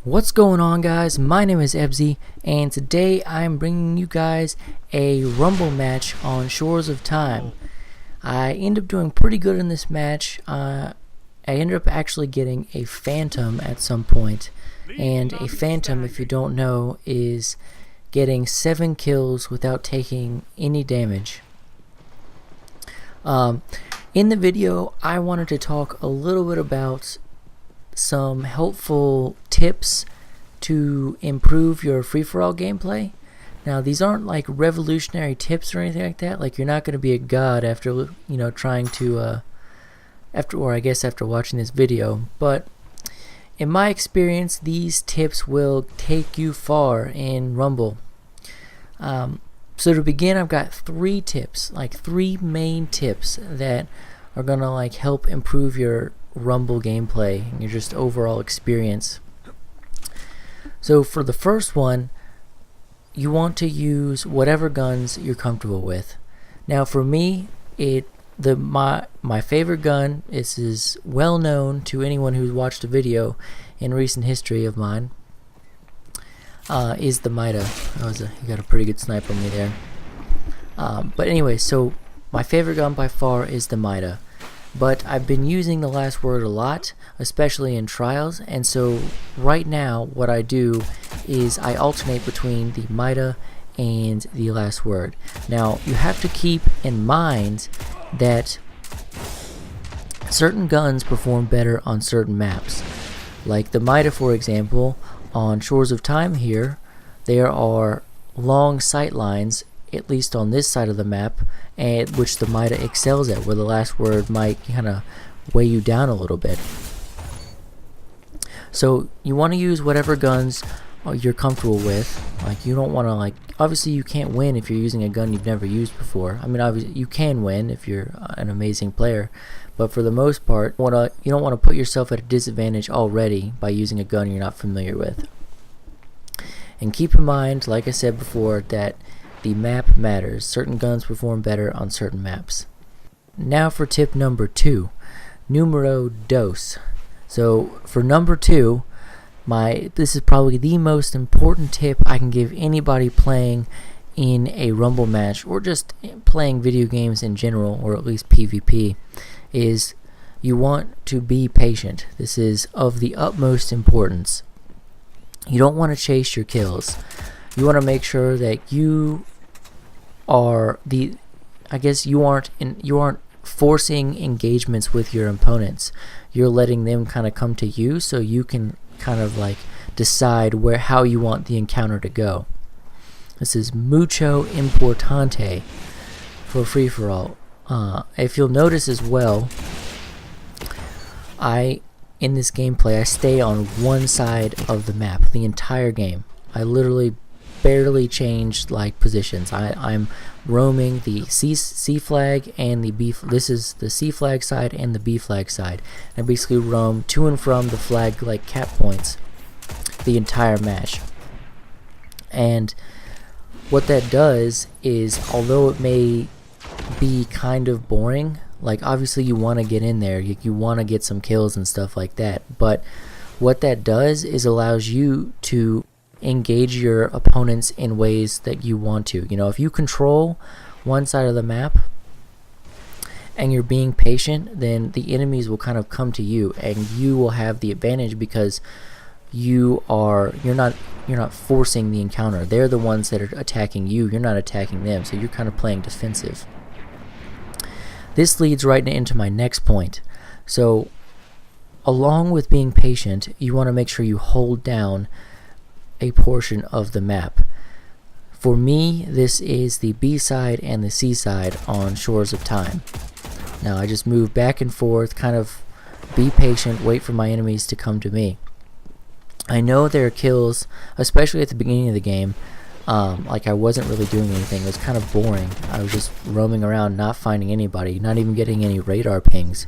What's going on, guys? My name is Ebzy, and today I'm bringing you guys a Rumble match on Shores of Time. I ended up doing pretty good in this match. I ended up actually getting a Phantom at some point, and a Phantom, if you don't know, is getting 7 kills without taking any damage. In the video, I wanted to talk a little bit about some helpful tips to improve your free-for-all gameplay. Now, these aren't like revolutionary tips or anything like that. Like, you're not going to be a god after trying to after watching this video. But in my experience, these tips will take you far in Rumble. So to begin, I've got 3 tips, like 3 main tips that are gonna like help improve your Rumble gameplay and your just overall experience. So for the first one, you want to use whatever guns you're comfortable with. Now for me, my favorite gun is well known to anyone who's watched a video in recent history of mine. Is the Mida. You got a pretty good snipe on me there. But anyway, so my favorite gun by far is the Mida. But I've been using the Last Word a lot, especially in trials, and so right now what I do is I alternate between the Mida and the Last Word. Now you have to keep in mind that certain guns perform better on certain maps. Like the Mida, for example, on Shores of Time here, there are long sight lines, at least on this side of the map, and which the Mida excels at, where the Last Word might kind of weigh you down a little bit. So you want to use whatever guns you're comfortable with. Like, you don't want to, obviously you can't win if you're using a gun you've never used before. I mean, obviously you can win if you're an amazing player, but for the most part, you don't want to put yourself at a disadvantage already by using a gun you're not familiar with. And keep in mind, like I said before, that the map matters. Certain guns perform better on certain maps. Now for tip number 2, numero dos. So for number 2, this is probably the most important tip I can give anybody playing in a Rumble match, or just playing video games in general, or at least PvP, is you want to be patient. This is of the utmost importance. You don't want to chase your kills. You want to make sure that you aren't forcing engagements with your opponents. You're letting them kind of come to you, so you can kind of like decide how you want the encounter to go. This is mucho importante for free-for-all. If you'll notice as well, in this gameplay, I stay on one side of the map the entire game. I literally barely changed positions. I'm roaming the C flag and the B. This is the C flag side and the B flag side. I basically roam to and from the flag cap points the entire match. And what that does is, although it may be kind of boring, obviously you want to get in there, you want to get some kills and stuff like that, but what that does is allows you to engage your opponents in ways that you want to. If you control one side of the map and you're being patient, then the enemies will kind of come to you, and you will have the advantage because you're not forcing the encounter. They're the ones that are attacking you. You're not attacking them, so you're kind of playing defensive. This leads right into my next point. So along with being patient, you want to make sure you hold down a portion of the map. For me, this is the B side and the C side on Shores of Time. Now I just move back and forth, kind of be patient, wait for my enemies to come to me. I know there are kills, especially at the beginning of the game, I wasn't really doing anything. It was kind of boring. I was just roaming around, not finding anybody, not even getting any radar pings.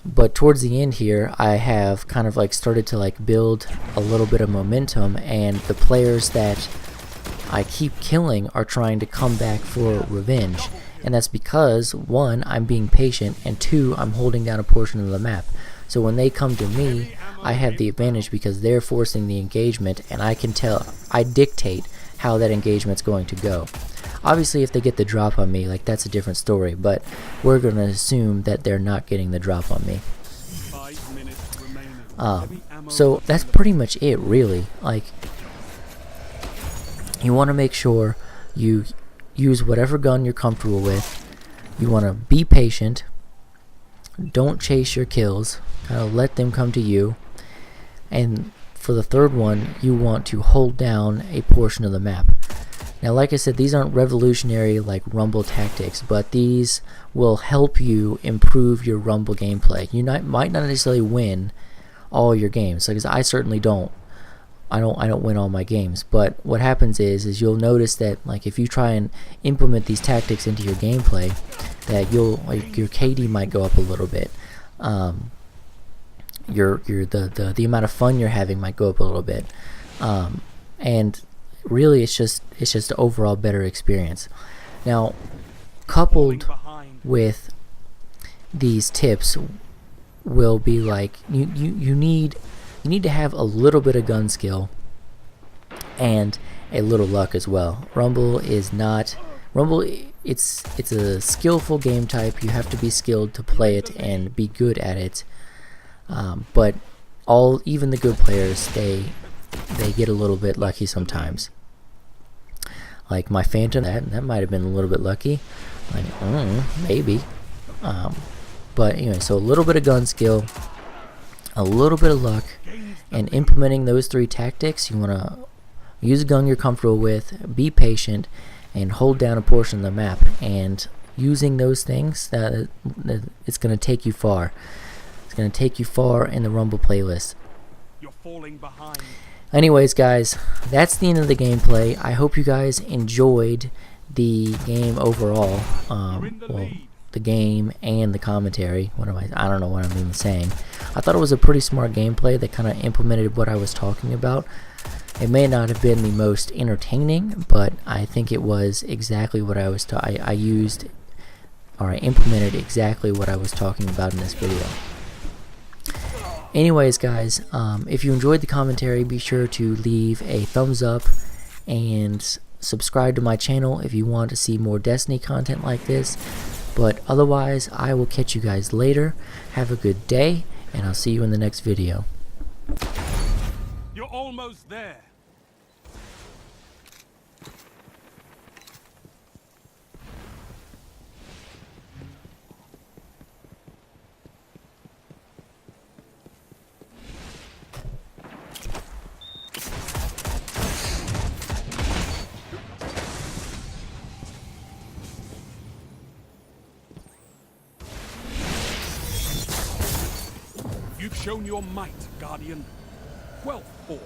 But towards the end here, I have kind of started to build a little bit of momentum, and the players that I keep killing are trying to come back for revenge. And that's because, one, I'm being patient, and two, I'm holding down a portion of the map. So when they come to me, I have the advantage because they're forcing the engagement, and I dictate how that engagement's going to go. Obviously, if they get the drop on me, like, that's a different story, but we're going to assume that they're not getting the drop on me. So that's pretty much it, really. Like, you want to make sure you use whatever gun you're comfortable with. You want to be patient. Don't chase your kills. Kind of let them come to you. And for the third one, you want to hold down a portion of the map. Now, like I said, these aren't revolutionary like Rumble tactics, but these will help you improve your Rumble gameplay. You might not necessarily win all your games, because I certainly don't. I don't win all my games, but what happens is you'll notice that, like, if you try and implement these tactics into your gameplay, that your KD might go up a little bit. The amount of fun you're having might go up a little bit, and really it's just an overall better experience. Now, coupled with these tips will be like you need to have a little bit of gun skill and a little luck as well. Rumble, it's a skillful game type. You have to be skilled to play it and be good at it. But even the good players, they get a little bit lucky sometimes. Like my Phantom, that might have been a little bit lucky. Like, maybe. But anyway, so a little bit of gun skill, a little bit of luck, and implementing those three tactics. You want to use a gun you're comfortable with, be patient, and hold down a portion of the map. And using those things, it's going to take you far. It's going to take you far in the Rumble playlist. You're falling behind. Anyways, guys, that's the end of the gameplay. I hope you guys enjoyed the game overall. The game and the commentary. I don't know what I'm even saying. I thought it was a pretty smart gameplay that kind of implemented what I was talking about. It may not have been the most entertaining, but I think it was exactly what I implemented exactly what I was talking about in this video. Anyways, guys, if you enjoyed the commentary, be sure to leave a thumbs up and subscribe to my channel if you want to see more Destiny content like this. But otherwise, I will catch you guys later. Have a good day, and I'll see you in the next video. You're almost there. You've shown your might, Guardian. Well fought.